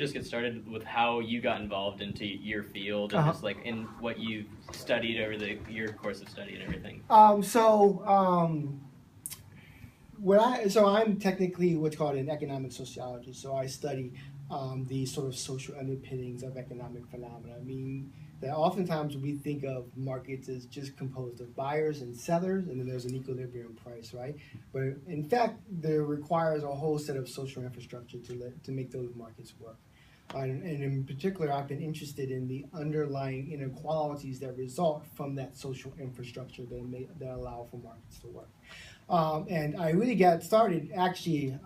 could just get started with how you got involved into your field and just like in what you studied over your course of study and everything. I'm technically what's called an economic sociologist. So I study the sort of social underpinnings of economic phenomena. I mean that oftentimes we think of markets as just composed of buyers and sellers, and then there's an equilibrium price, right? But in fact, there requires a whole set of social infrastructure to make those markets work. And in particular, I've been interested in the underlying inequalities that result from that social infrastructure that allow for markets to work. And I really got started actually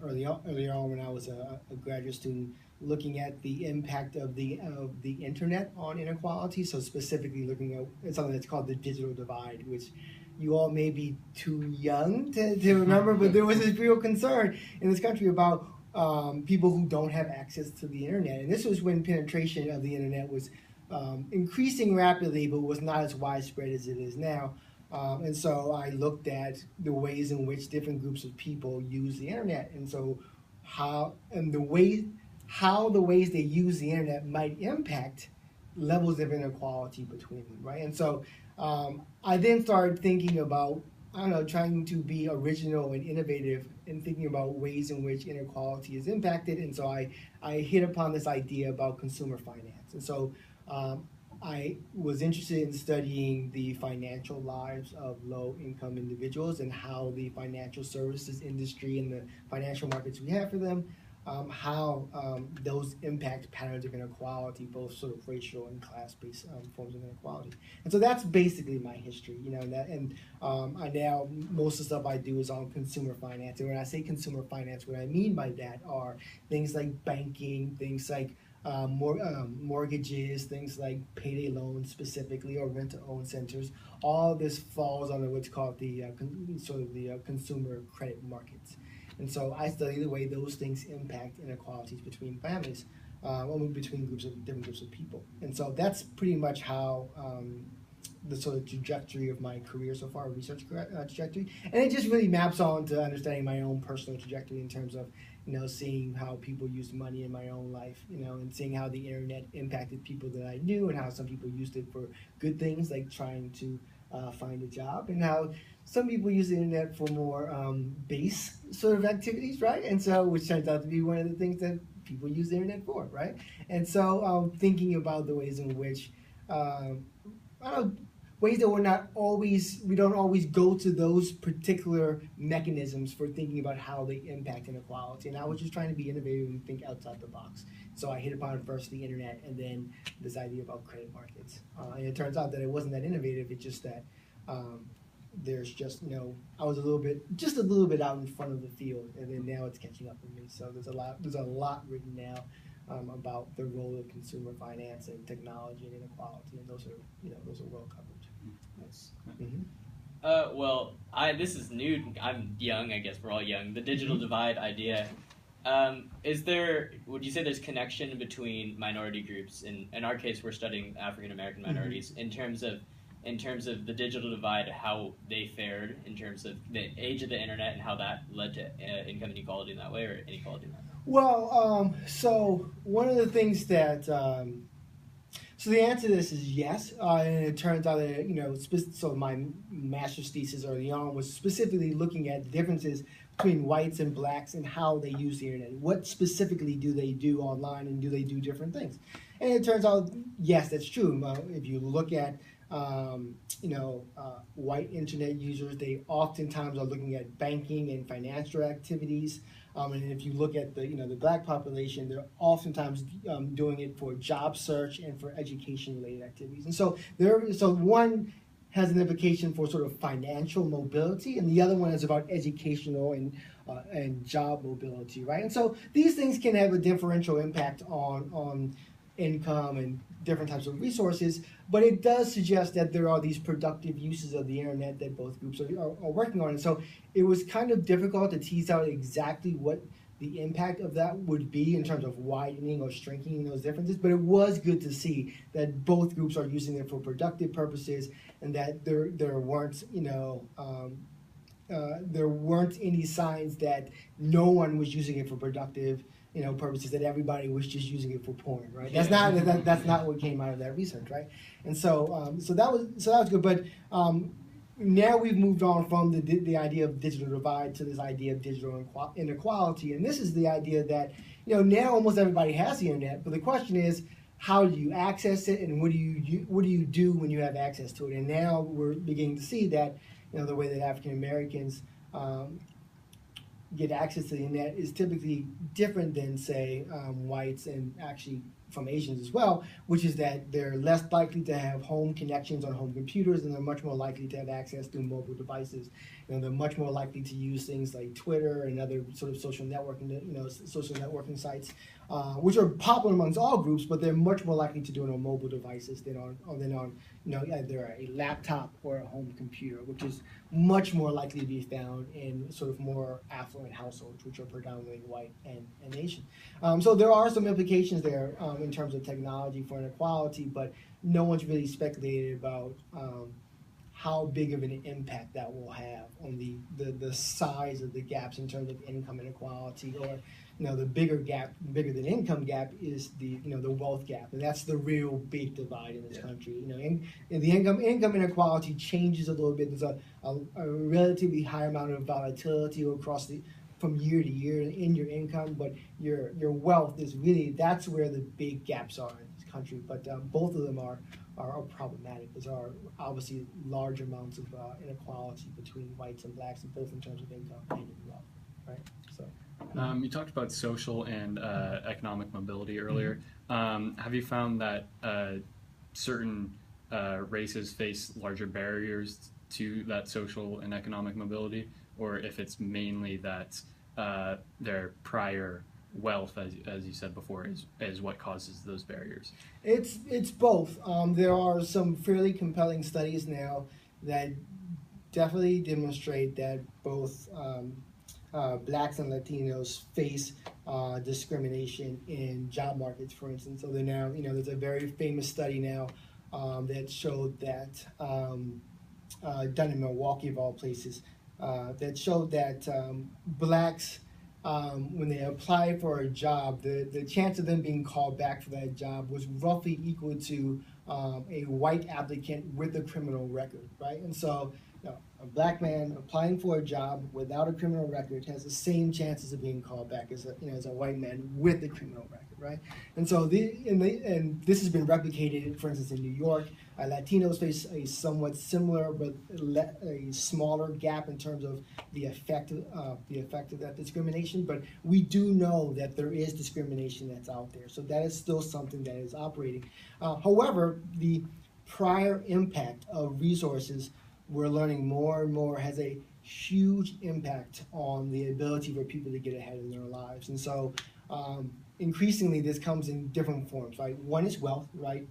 earlier on when I was a graduate student, looking at the impact of the internet on inequality. So specifically looking at something that's called the digital divide, which you all may be too young to remember, but there was this real concern in this country about people who don't have access to the internet. And this was when penetration of the internet was increasing rapidly, but was not as widespread as it is now. And so I looked at the ways in which different groups of people use the internet, and so how the ways they use the internet might impact levels of inequality between them, right? And so I then started thinking about, trying to be original and innovative in thinking about ways in which inequality is impacted. And so I hit upon this idea about consumer finance. And so I was interested in studying the financial lives of low-income individuals and how the financial services industry and the financial markets we have for them, how those impact patterns of inequality, both sort of racial and class-based forms of inequality. And so that's basically my history, I now, most of the stuff I do is on consumer finance. And when I say consumer finance, what I mean by that are things like banking, things like mortgages, things like payday loans specifically, or rent-to-own centers. All this falls under what's called the consumer credit markets. And so I study the way those things impact inequalities between families, between different groups of people. And so that's pretty much how the sort of trajectory of my career so far, research trajectory. And it just really maps on to understanding my own personal trajectory in terms of, seeing how people use money in my own life, and seeing how the internet impacted people that I knew, and how some people used it for good things like trying to find a job, and how some people use the internet for more base sort of activities, right? And so, which turns out to be one of the things that people use the internet for, right? And so, thinking about the ways in which, ways that we don't always go to those particular mechanisms for thinking about how they impact inequality. And I was just trying to be innovative and think outside the box. So I hit upon first the internet and then this idea about credit markets. And it turns out that it wasn't that innovative. It's just that there's just, I was a little bit out in front of the field, and then now it's catching up with me. So there's a lot written now about the role of consumer finance and technology and inequality, and those are well covered. Nice. Mm-hmm. This is new. I'm young. I guess we're all young. The digital divide idea. Would you say there's connection between minority groups? In our case, we're studying African American minorities. Mm-hmm. in terms of the digital divide, how they fared in terms of the age of the internet and how that led to income inequality in that way, or inequality in that way? Well, so one of the things that so the answer to this is yes, and it turns out that so my master's thesis early on was specifically looking at the differences between whites and blacks and how they use the internet. What specifically do they do online, and do they do different things? And it turns out, yes, that's true. If you look at white internet users, they oftentimes are looking at banking and financial activities. And if you look at the black population, they're oftentimes doing it for job search and for education-related activities. And so one has an implication for sort of financial mobility, and the other one is about educational and job mobility, right? And so these things can have a differential impact on income and different types of resources, but it does suggest that there are these productive uses of the internet that both groups are working on. And so it was kind of difficult to tease out exactly what the impact of that would be in terms of widening or shrinking those differences, but it was good to see that both groups are using it for productive purposes, and that there weren't any signs that no one was using it for productive purposes, that everybody was just using it for porn, right? Yeah. That's not what came out of that research, right? And so that was good. But now we've moved on from the idea of digital divide to this idea of digital inequality, and this is the idea that now almost everybody has the internet, but the question is, how do you access it, and what do you do when you have access to it? And now we're beginning to see that the way that African Americans get access to the internet is typically different than, say, whites, and actually from Asians as well, which is that they're less likely to have home connections on home computers, and they're much more likely to have access through mobile devices. They're much more likely to use things like Twitter and other sort of social networking sites, which are popular amongst all groups, but they're much more likely to do it on mobile devices than on either a laptop or a home computer, which is much more likely to be found in sort of more affluent households, which are predominantly white and Asian. So there are some implications there in terms of technology for inequality, but no one's really speculated about how big of an impact that will have on the size of the gaps in terms of income inequality, or the bigger than income gap is the wealth gap, and that's the real big divide in this country. And the income inequality changes a little bit. There's a relatively high amount of volatility across from year to year in your income, but your wealth is that's where the big gaps are in this country. But both of them are problematic. There are obviously large amounts of inequality between whites and blacks, both in terms of income and in wealth, right? So. You talked about social and economic mobility earlier. Have you found that certain races face larger barriers to that social and economic mobility, or if it's mainly that their prior wealth, as you said before, is what causes those barriers? It's both. There are some fairly compelling studies now that definitely demonstrate that both blacks and Latinos face discrimination in job markets, for instance. So they're now, there's a very famous study now that showed that, done in Milwaukee of all places, that showed that blacks, when they apply for a job, the chance of them being called back for that job was roughly equal to a white applicant with a criminal record, right? And so a black man applying for a job without a criminal record has the same chances of being called back as a white man with a criminal record, right? And so and this has been replicated, for instance, in New York. Latinos face a somewhat similar but a smaller gap in terms of the effect of that discrimination. But we do know that there is discrimination that's out there, so that is still something that is operating. However, the prior impact of resources, we're learning more and more, has a huge impact on the ability for people to get ahead in their lives. And so increasingly this comes in different forms, right? One is wealth, right?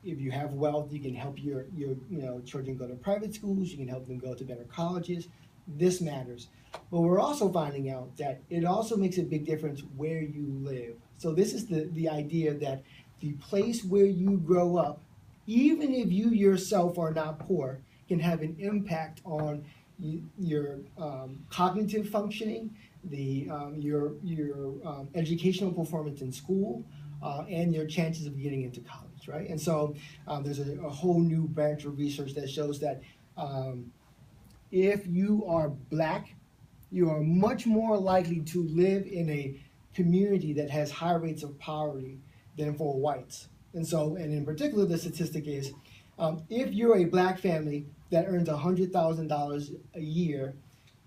If you have wealth, you can help your children go to private schools, you can help them go to better colleges. This matters. But we're also finding out that it also makes a big difference where you live. So this is the idea that the place where you grow up, even if you yourself are not poor, can have an impact on your cognitive functioning, your educational performance in school, and your chances of getting into college, right? And so there's a whole new branch of research that shows that if you are black, you are much more likely to live in a community that has high rates of poverty than for whites. And in particular, the statistic is if you're a black family that earns $100,000 a year,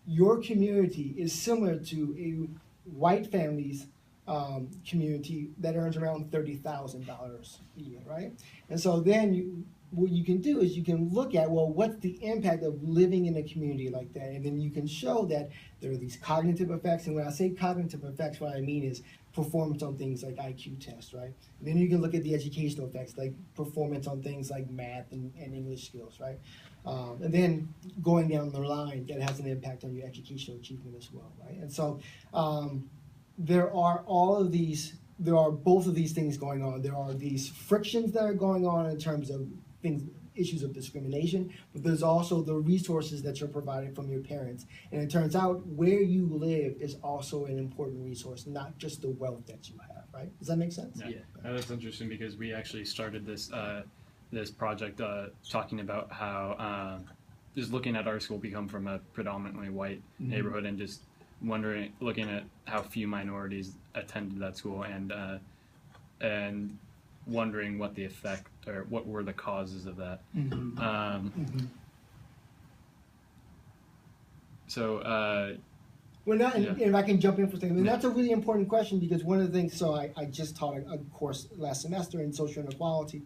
your community is similar to a white family's community that earns around $30,000 a year, right? And so then what you can do is you can look at, well, what's the impact of living in a community like that? And then you can show that there are these cognitive effects. And when I say cognitive effects, what I mean is performance on things like IQ tests, right? And then you can look at the educational effects, like performance on things like math and English skills, right? And then going down the line, that has an impact on your educational achievement as well, right? And so there are both of these things going on. There are these frictions that are going on in terms of things, issues of discrimination, but there's also the resources that you're provided from your parents. And it turns out where you live is also an important resource, not just the wealth that you have, right? Does that make sense? Yeah. That's interesting because we actually started this this project talking about how just looking at our school, we come from a predominantly white neighborhood, and just looking at how few minorities attended that school, and wondering what the effect or what were the causes of that. So. If I can jump in for a second, and that's a really important question, because one of the things, so I just taught a course last semester in social inequality,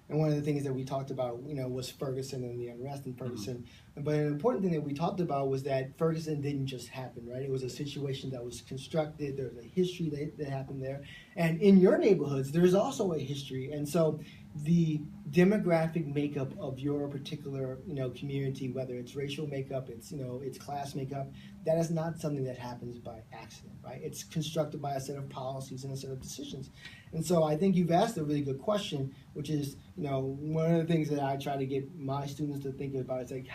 and one of the things that we talked about, was Ferguson and the unrest in Ferguson. But an important thing that we talked about was that Ferguson didn't just happen, right? It was a situation that was constructed. There's a history that happened there. And in your neighborhoods, there's also a history. And so the demographic makeup of your particular, community, whether it's racial makeup, it's class makeup, that is not something that happens by accident, right? It's constructed by a set of policies and a set of decisions. And so I think you've asked a really good question, which is, one of the things that I try to get my students to think about is like,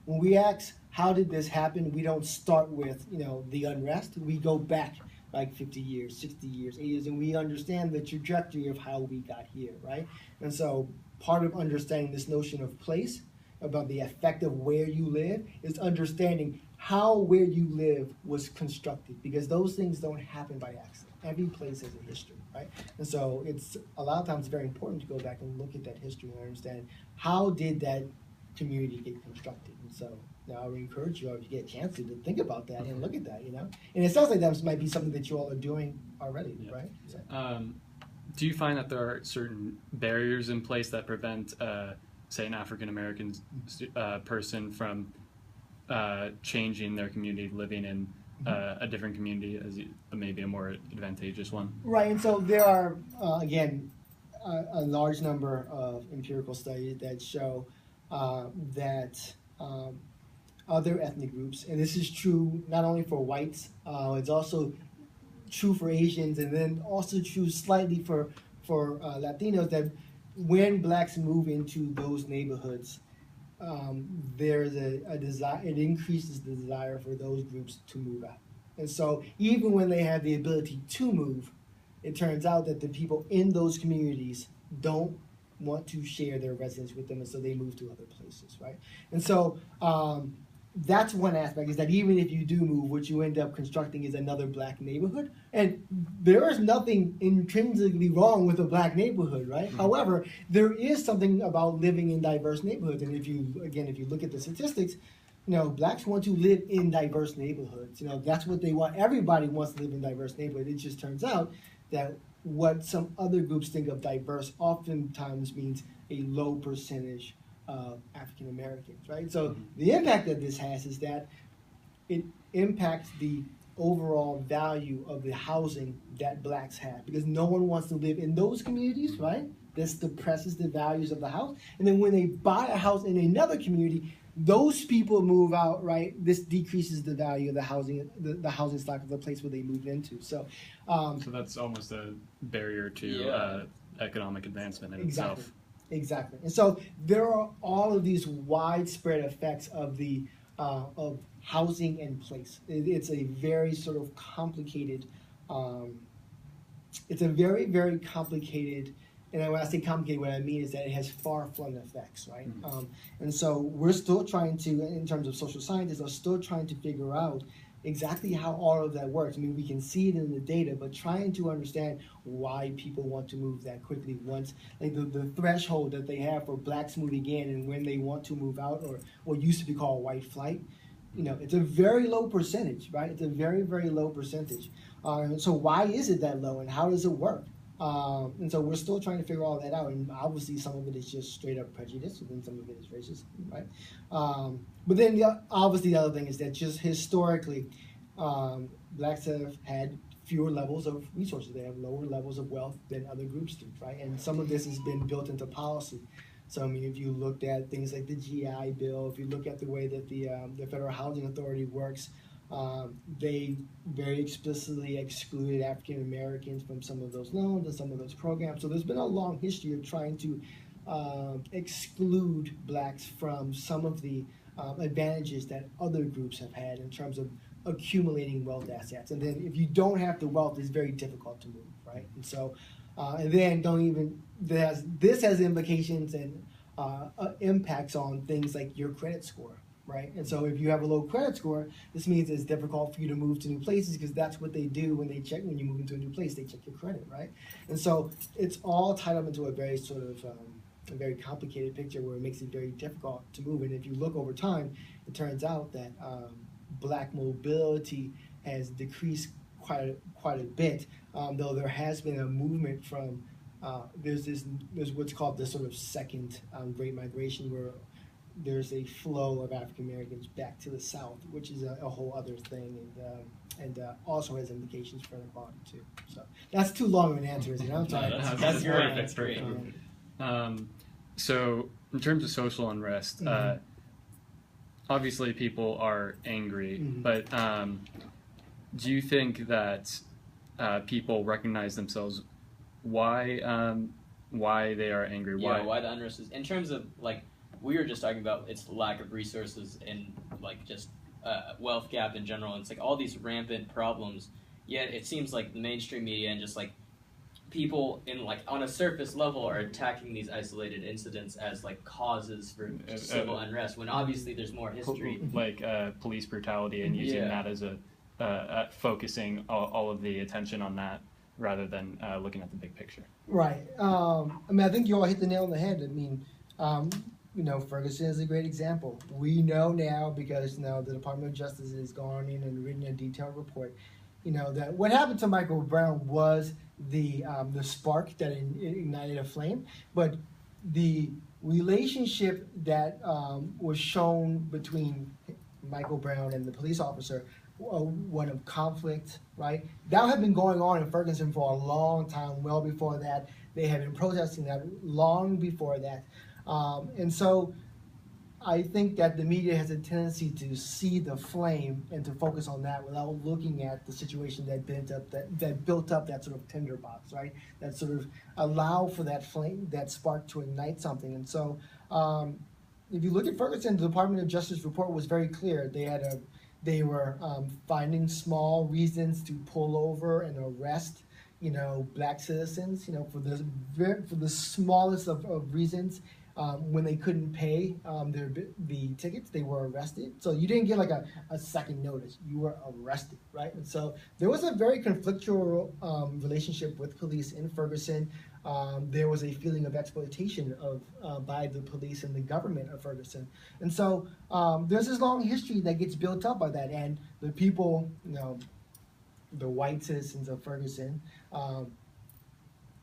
when we ask, how did this happen? We don't start with, the unrest. We go back like 50 years, 60 years, 80 years, and we understand the trajectory of how we got here, right? And so part of understanding this notion of place, about the effect of where you live, is understanding how where you live was constructed, because those things don't happen by accident. Every place has a history, right? And so it's a lot of times very important to go back and look at that history and understand how did that community get constructed. And so now I would encourage you, if you get a chance to think about that and look at that, And it sounds like that might be something that you all are doing already, right? So. Do you find that there are certain barriers in place that prevent, say, an African American person from changing their community, living in a different community as maybe a more advantageous one? Right, and so there are, again, a large number of empirical studies that show that other ethnic groups, and this is true not only for whites, it's also true for Asians, and then also true slightly for Latinos, that when blacks move into those neighborhoods, there's a desire, it increases the desire for those groups to move out. And so even when they have the ability to move, it turns out that the people in those communities don't want to share their residence with them, and so they move to other places, right? And so that's one aspect, is that even if you do move, what you end up constructing is another black neighborhood. And there is nothing intrinsically wrong with a black neighborhood, right? However, there is something about living in diverse neighborhoods. And if you look at the statistics, blacks want to live in diverse neighborhoods. That's what they want. Everybody wants to live in diverse neighborhoods. It just turns out that what some other groups think of diverse oftentimes means a low percentage of African Americans, right? So the impact that this has is that it impacts the overall value of the housing that blacks have, because no one wants to live in those communities, right? This depresses the values of the house. And then when they buy a house in another community, those people move out, right? This decreases the value of the housing stock of the place where they moved into. So that's almost a barrier to economic advancement in itself. Exactly. And so there are all of these widespread effects of of housing and place. It's a very sort of complicated, it's a very, very complicated, and when I say complicated, what I mean is that it has far-flung effects, right? And so we're still trying to, in terms of social scientists, are still trying to figure out exactly how all of that works. I mean, we can see it in the data, but trying to understand why people want to move that quickly once, like the threshold that they have for blacks moving in and when they want to move out, or what used to be called white flight, it's a very low percentage, right? It's a very, very low percentage. So why is it that low, and how does it work? And so we're still trying to figure all that out, and obviously some of it is just straight up prejudice, and then some of it is racist, right? But then obviously the other thing is that just historically, blacks have had fewer levels of resources. They have lower levels of wealth than other groups do, right? And some of this has been built into policy. So I mean, if you looked at things like the GI Bill, if you look at the way that the Federal Housing Authority works, they very explicitly excluded African Americans from some of those loans and some of those programs. So there's been a long history of trying to exclude blacks from some of the advantages that other groups have had in terms of accumulating wealth assets. And then if you don't have the wealth, it's very difficult to move, right? And so, and then this has implications and impacts on things like your credit score, right? And so if you have a low credit score, this means it's difficult for you to move to new places, because that's what they do when you move into a new place, they check your credit, right? And so it's all tied up into a very sort of a very complicated picture where it makes it very difficult to move. And if you look over time, it turns out that black mobility has decreased quite a bit, though there has been a movement from there's what's called the sort of second Great Migration, where there's a flow of African Americans back to the South, which is a whole other thing, and also has implications for inequality too. So that's too long of an answer, isn't it? I'm sorry. That's great. That's great. So in terms of social unrest, obviously people are angry, but do you think that people recognize themselves why they are angry? Why the unrest is, in terms of, like, we were just talking about, it's lack of resources and, like, just wealth gap in general. It's like all these rampant problems, yet it seems like the mainstream media and just like people in, like, on a surface level are attacking these isolated incidents as like causes for civil unrest, when obviously there's more history, like police brutality, and using that as a focusing all of the attention on that rather than looking at the big picture. Right. I mean, I think you all hit the nail on the head. I mean, Ferguson is a great example. We know now, because now the Department of Justice has gone in and written a detailed report, that what happened to Michael Brown was the spark that ignited a flame, but the relationship that was shown between Michael Brown and the police officer, one of conflict, right? That had been going on in Ferguson for a long time, well before that. They had been protesting that long before that. And so I think that the media has a tendency to see the flame and to focus on that without looking at the situation that built up that sort of tinderbox, right? That sort of allow for that flame, that spark to ignite something. And so if you look at Ferguson, the Department of Justice report was very clear. They were finding small reasons to pull over and arrest, black citizens, for the smallest of reasons. When they couldn't pay the tickets, they were arrested. So you didn't get like a second notice. You were arrested, right? And so there was a very conflictual relationship with police in Ferguson. There was a feeling of exploitation by the police and the government of Ferguson. And so there's this long history that gets built up by that. And the people, the white citizens of Ferguson,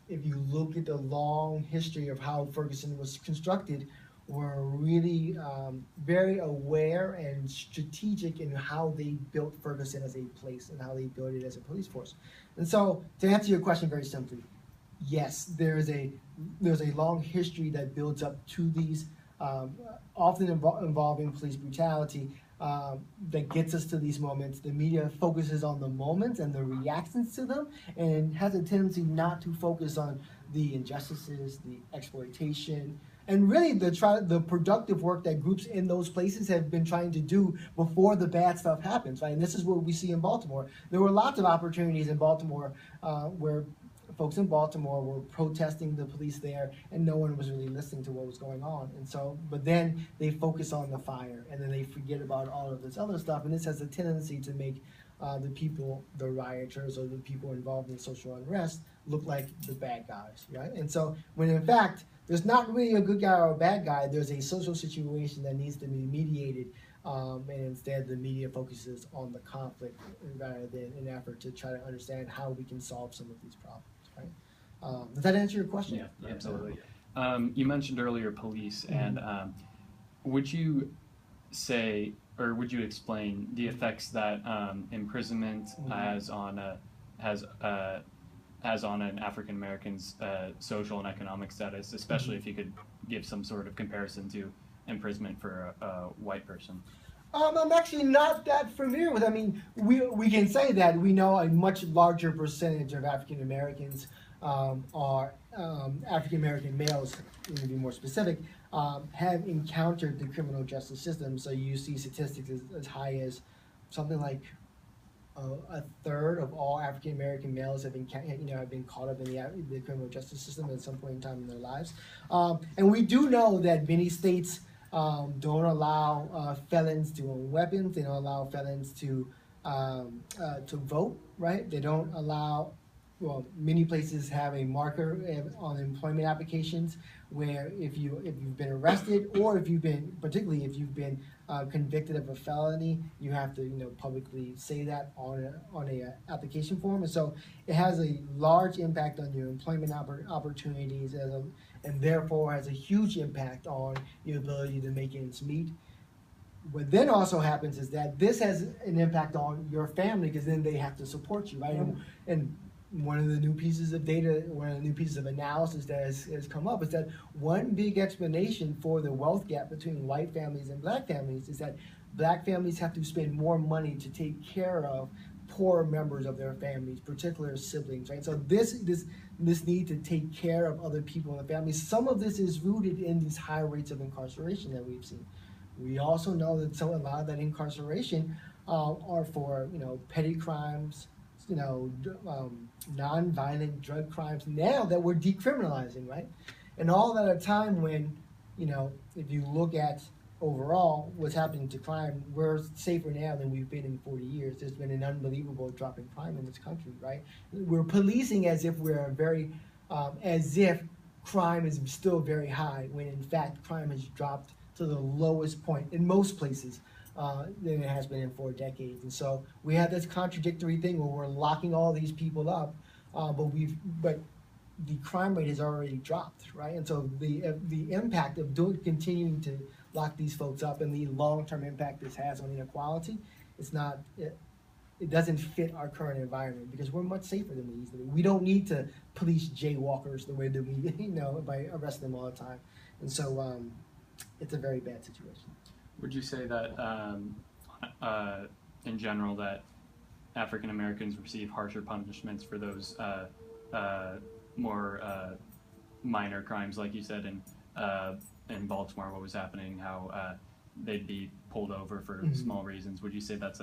if you look at the long history of how Ferguson was constructed, were really very aware and strategic in how they built Ferguson as a place and how they built it as a police force. And so, to answer your question very simply, yes, there's a long history that builds up to these, often involving police brutality, that gets us to these moments. The media focuses on the moments and the reactions to them, and has a tendency not to focus on the injustices, the exploitation, and really the productive work that groups in those places have been trying to do before the bad stuff happens, right? And this is what we see in Baltimore. There were lots of opportunities in Baltimore where folks in Baltimore were protesting the police there, and no one was really listening to what was going on. And so, but then they focus on the fire, and then they forget about all of this other stuff. And this has a tendency to make the people, the rioters, or the people involved in social unrest look like the bad guys, right? And so, when in fact, there's not really a good guy or a bad guy. There's a social situation that needs to be mediated, and instead the media focuses on the conflict rather than an effort to try to understand how we can solve some of these problems. Right? Does that answer your question? Yeah, absolutely. You mentioned earlier police, and would you say, or would you explain the effects that imprisonment has on an African American's social and economic status, especially if you could give some sort of comparison to imprisonment for a white person? I'm actually not that familiar with it. I mean, we can say that we know a much larger percentage of African Americans are African American males, to be more specific, have encountered the criminal justice system. So you see statistics as high as something like a third of all African American males have been, have been caught up in the criminal justice system at some point in time in their lives. And we do know that many states don't allow felons to own weapons. They don't allow felons to vote. Right? They don't allow. Well, many places have a marker on employment applications where if you've been arrested, or particularly if you've been convicted of a felony, you have to publicly say that on a application form. And so it has a large impact on your employment opportunities, and therefore has a huge impact on your ability to make ends meet. What then also happens is that this has an impact on your family, because then they have to support you, right? And one of the new pieces of data, one of the new pieces of analysis that has come up is that one big explanation for the wealth gap between white families and black families is that black families have to spend more money to take care of poor members of their families, particular siblings, right? So this need to take care of other people in the family, some of this is rooted in these high rates of incarceration that we've seen. We also know that a lot of that incarceration are for petty crimes, non-violent drug crimes now that we're decriminalizing, right? And all at a time when, if you look at overall what's happening to crime, we're safer now than we've been in 40 years. There's been an unbelievable drop in crime in this country, right? We're policing as if as if crime is still very high, when in fact crime has dropped to the lowest point in most places than it has been in 4 decades. And so we have this contradictory thing where we're locking all these people up, but the crime rate has already dropped, right? And so the impact of continuing to lock these folks up, and the long-term impact this has on inequality, it doesn't fit our current environment, because we're much safer than we used to be. We don't need to police jaywalkers the way that we by arresting them all the time. And so it's a very bad situation. Would you say that, in general, that African Americans receive harsher punishments for those more minor crimes, like you said in Baltimore, what was happening, how they'd be pulled over for small reasons? Would you say that's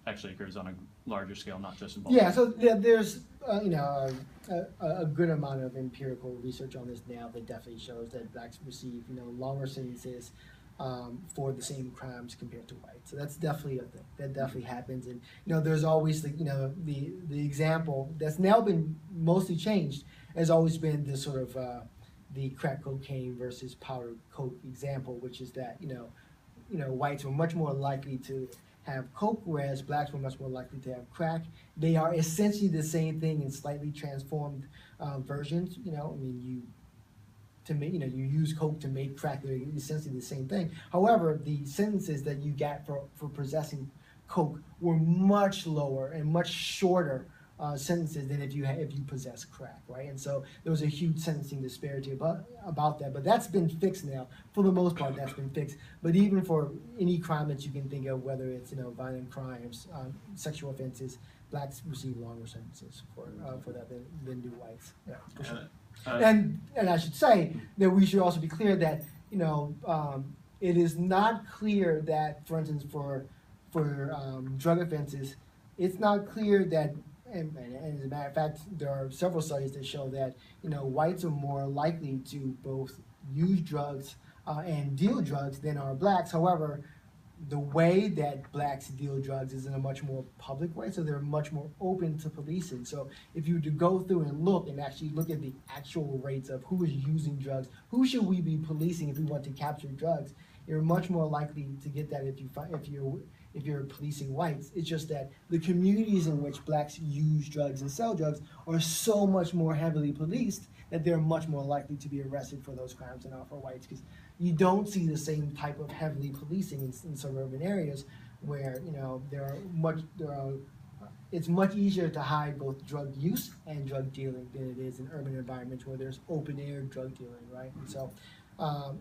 actually occurs on a larger scale, not just in Baltimore? Yeah, so there's a good amount of empirical research on this now that definitely shows that blacks receive longer sentences for the same crimes compared to whites. So that's definitely a thing. That definitely happens. And there's always the example that's now been mostly changed, has always been this sort of the crack cocaine versus powder coke example, which is that whites were much more likely to have coke, whereas blacks were much more likely to have crack. They are essentially the same thing in slightly transformed versions. You use coke to make crack. They're essentially the same thing. However, the sentences that you get for possessing coke were much lower and much shorter sentences than if you possess crack, right? And so there was a huge sentencing disparity about that. But that's been fixed now. For the most part, that's been fixed. But even for any crime that you can think of, whether it's violent crimes, sexual offenses, blacks receive longer sentences for that than do whites. Yeah, for sure. And I should say that we should also be clear that it is not clear that, for instance, for drug offenses, it's not clear that, and as a matter of fact, there are several studies that show that whites are more likely to both use drugs and deal drugs than are blacks. However, the way that blacks deal drugs is in a much more public way, so they're much more open to policing. So if you were to go through and actually look at the actual rates of who is using drugs, who should we be policing if we want to capture drugs, you're much more likely to get that if you're policing whites. It's just that the communities in which blacks use drugs and sell drugs are so much more heavily policed that they're much more likely to be arrested for those crimes than are for whites, because you don't see the same type of heavily policing in suburban areas where it's much easier to hide both drug use and drug dealing than it is in urban environments where there's open air drug dealing, right? And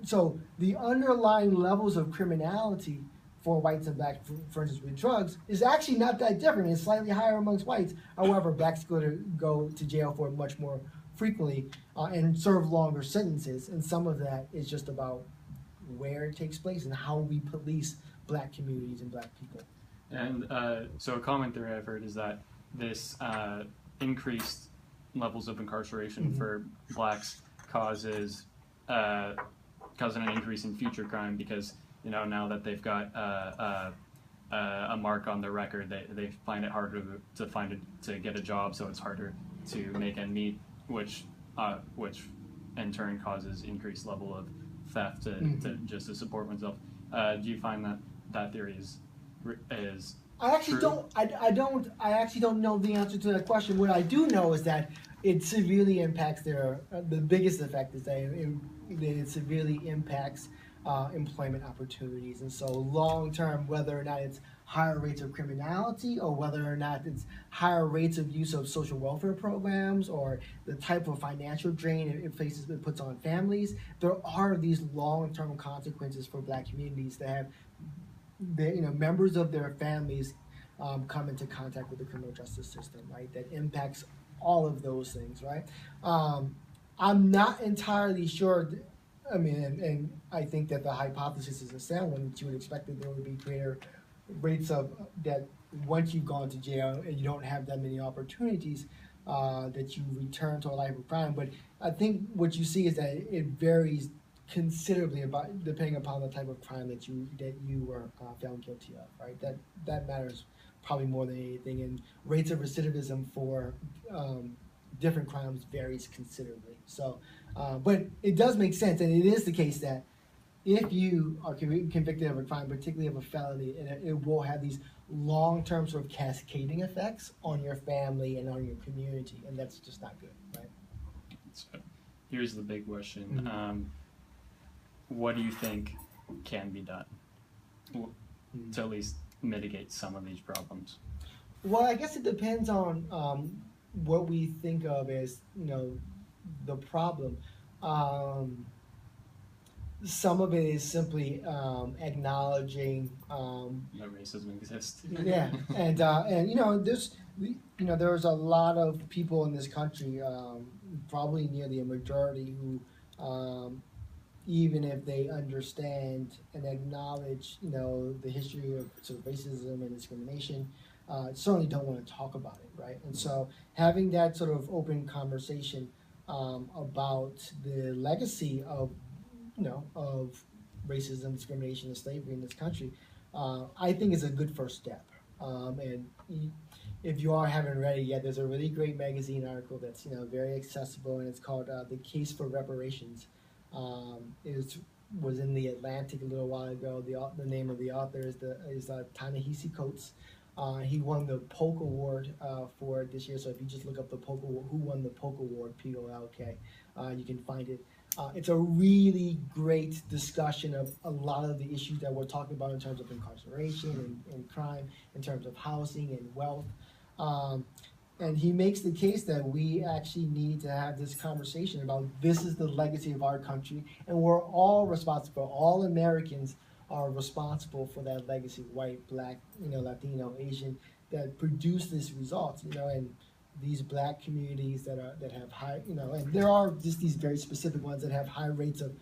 so the underlying levels of criminality for whites and blacks, for instance, with drugs, is actually not that different. It's slightly higher amongst whites. However, blacks go to jail for it much more frequently and serve longer sentences. And some of that is just about where it takes place and how we police black communities and black people. And so a common theory I've heard is that this increased levels of incarceration for blacks causes an increase in future crime because, now that they've got a mark on their record, they find it harder to get a job, so it's harder to make ends meet, which in turn causes increased level of theft just to support oneself. Do you find that theory is I actually true? I actually don't know the answer to that question. What I do know is that it severely impacts the biggest effect is that it severely impacts employment opportunities. And so long term, whether or not it's higher rates of criminality or whether or not it's higher rates of use of social welfare programs or the type of financial drain it puts on families, there are these long-term consequences for black communities that have members of their families come into contact with the criminal justice system, right? That impacts all of those things, right? I'm not entirely sure. And I think that the hypothesis is a sound one that you would expect that there would be greater rates of that once you've gone to jail and you don't have that many opportunities that you return to a life of crime. But I think what you see is that it varies considerably depending upon the type of crime that you were found guilty of, right? That matters probably more than anything. And rates of recidivism for different crimes varies considerably. So, but it does make sense, and it is the case that if you are convicted of a crime, particularly of a felony, and it will have these long-term sort of cascading effects on your family and on your community, and that's just not good, right? So here's the big question. What do you think can be done to at least mitigate some of these problems? Well, I guess it depends on what we think of as, the problem. Some of it is simply acknowledging that racism exists. Yeah, and there's a lot of people in this country, probably nearly a majority, who even if they understand and acknowledge, the history of sort of racism and discrimination, certainly don't want to talk about it, right? And so having that sort of open conversation about the legacy of racism, discrimination, and slavery in this country, I think is a good first step. And if you haven't read it yet, there's a really great magazine article that's very accessible, and it's called "The Case for Reparations." It was in the Atlantic a little while ago. The name of the author is Ta-Nehisi Coates. He won the Polk Award for it this year. So if you just look up the Polk Award, who won the Polk Award, Polk, you can find it. It's a really great discussion of a lot of the issues that we're talking about in terms of incarceration and crime, in terms of housing and wealth. And he makes the case that we actually need to have this conversation about this is the legacy of our country, and we're all responsible. All Americans are responsible for that legacy, white, black, Latino, Asian, that produce this result, and these black communities that have high, and there are just these very specific ones that have high rates of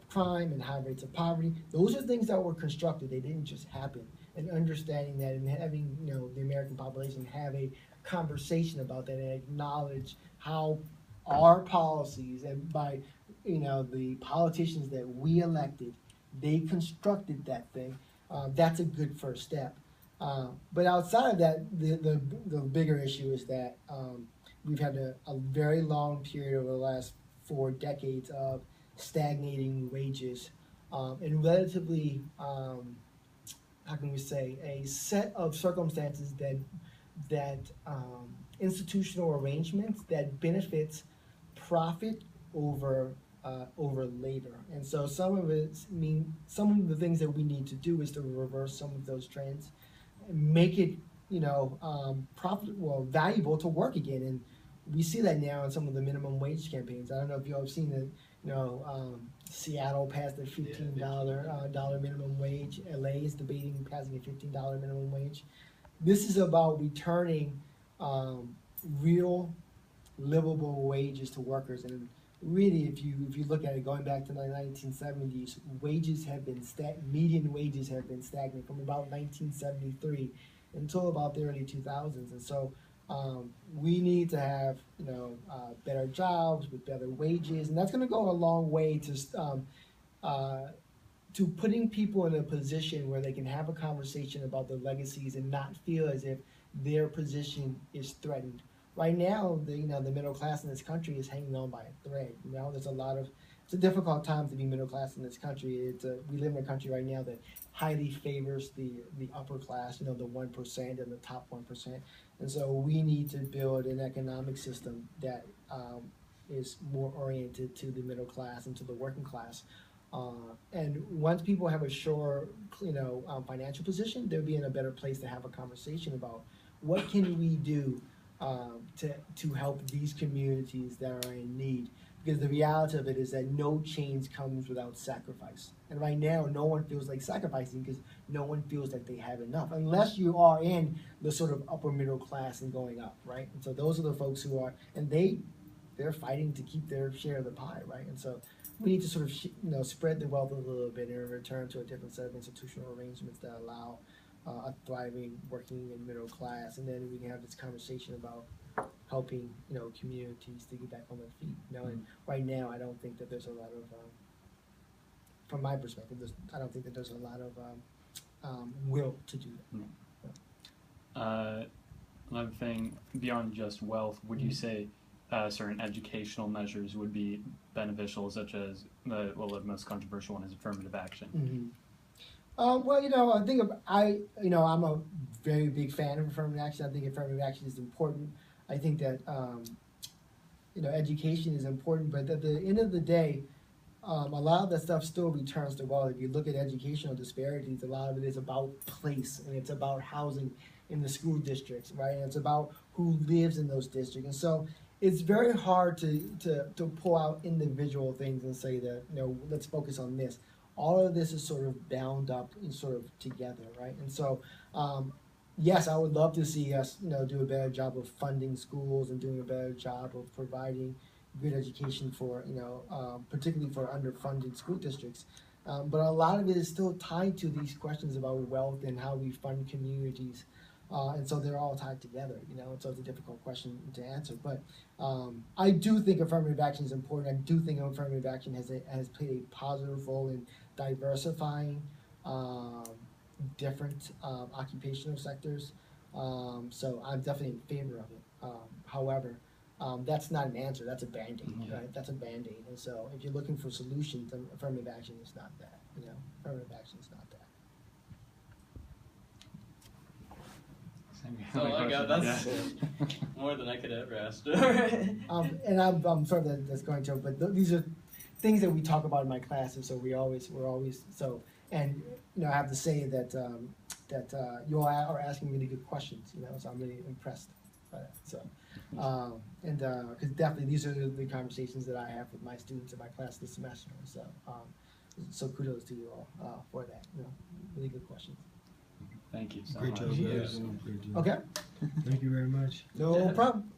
crime and high rates of poverty. Those are things that were constructed. They didn't just happen. And understanding that and having, the American population have a conversation about that and acknowledge how our policies and by, the politicians that we elected, they constructed that thing. That's a good first step. But outside of that, the bigger issue is that we've had a very long period over the last 4 decades of stagnating wages and relatively, how can we say, a set of circumstances that institutional arrangements that benefits profit over labor. And so some of the things that we need to do is to reverse some of those trends, make it valuable to work again. And we see that now in some of the minimum wage campaigns. I don't know if you all have seen that. Seattle passed a $15 minimum wage. LA is debating passing a $15 minimum wage. This is about returning real livable wages to workers. And really, if you look at it, going back to the 1970s, wages have been median wages have been stagnant from about 1973 until about the early 2000s. And so we need to have better jobs with better wages, and that's going to go a long way to putting people in a position where they can have a conversation about their legacies and not feel as if their position is threatened. Right now, the middle class in this country is hanging on by a thread. It's a difficult time to be middle class in this country. We live in a country right now that highly favors the upper class, the 1% and the top 1%. And so we need to build an economic system that is more oriented to the middle class and to the working class. And once people have a sure, financial position, they'll be in a better place to have a conversation about what can we do to help these communities that are in need. Because the reality of it is that no change comes without sacrifice. And right now, no one feels like sacrificing because no one feels like they have enough, unless you are in the sort of upper middle class and going up, right? And so those are the folks who are, and they're fighting to keep their share of the pie, right? And so we need to sort of, spread the wealth a little bit and return to a different set of institutional arrangements that allow a thriving working and middle class, and then we can have this conversation about helping communities to get back on their feet. And right now, I don't think that there's a lot of, from my perspective, I don't think that there's a lot of will to do that. Another thing beyond just wealth, would you say certain educational measures would be beneficial, such as the most controversial one is affirmative action? Mm-hmm. I think I'm a very big fan of affirmative action. I think affirmative action is important. I think that education is important, but at the end of the day, a lot of that stuff still returns to wealth. If you look at educational disparities, a lot of it is about place, and it's about housing in the school districts, right? And it's about who lives in those districts. And so it's very hard to pull out individual things and say that, let's focus on this. All of this is sort of bound up and sort of together, right? And so, yes, I would love to see us, do a better job of funding schools and doing a better job of providing good education for, particularly for underfunded school districts. But a lot of it is still tied to these questions about wealth and how we fund communities. And so they're all tied together, and so it's a difficult question to answer. But I do think affirmative action is important. I do think affirmative action has played a positive role in diversifying different occupational sectors. So I'm definitely in favor of it. However, that's not an answer. That's a Band-Aid, right? That's a Band-Aid. And so if you're looking for solutions, then affirmative action is not that. Affirmative action is not that. Oh my God, that's more than I could ever ask. And I'm sorry that's going to, but these are things that we talk about in my classes. So we're always so. And I have to say that you all are asking really good questions. So I'm really impressed by that. So because definitely these are the conversations that I have with my students in my class this semester. So kudos to you all for that. Really good questions. Thank you so Great much. job, guys. Great job. Okay. Thank you very much. No problem.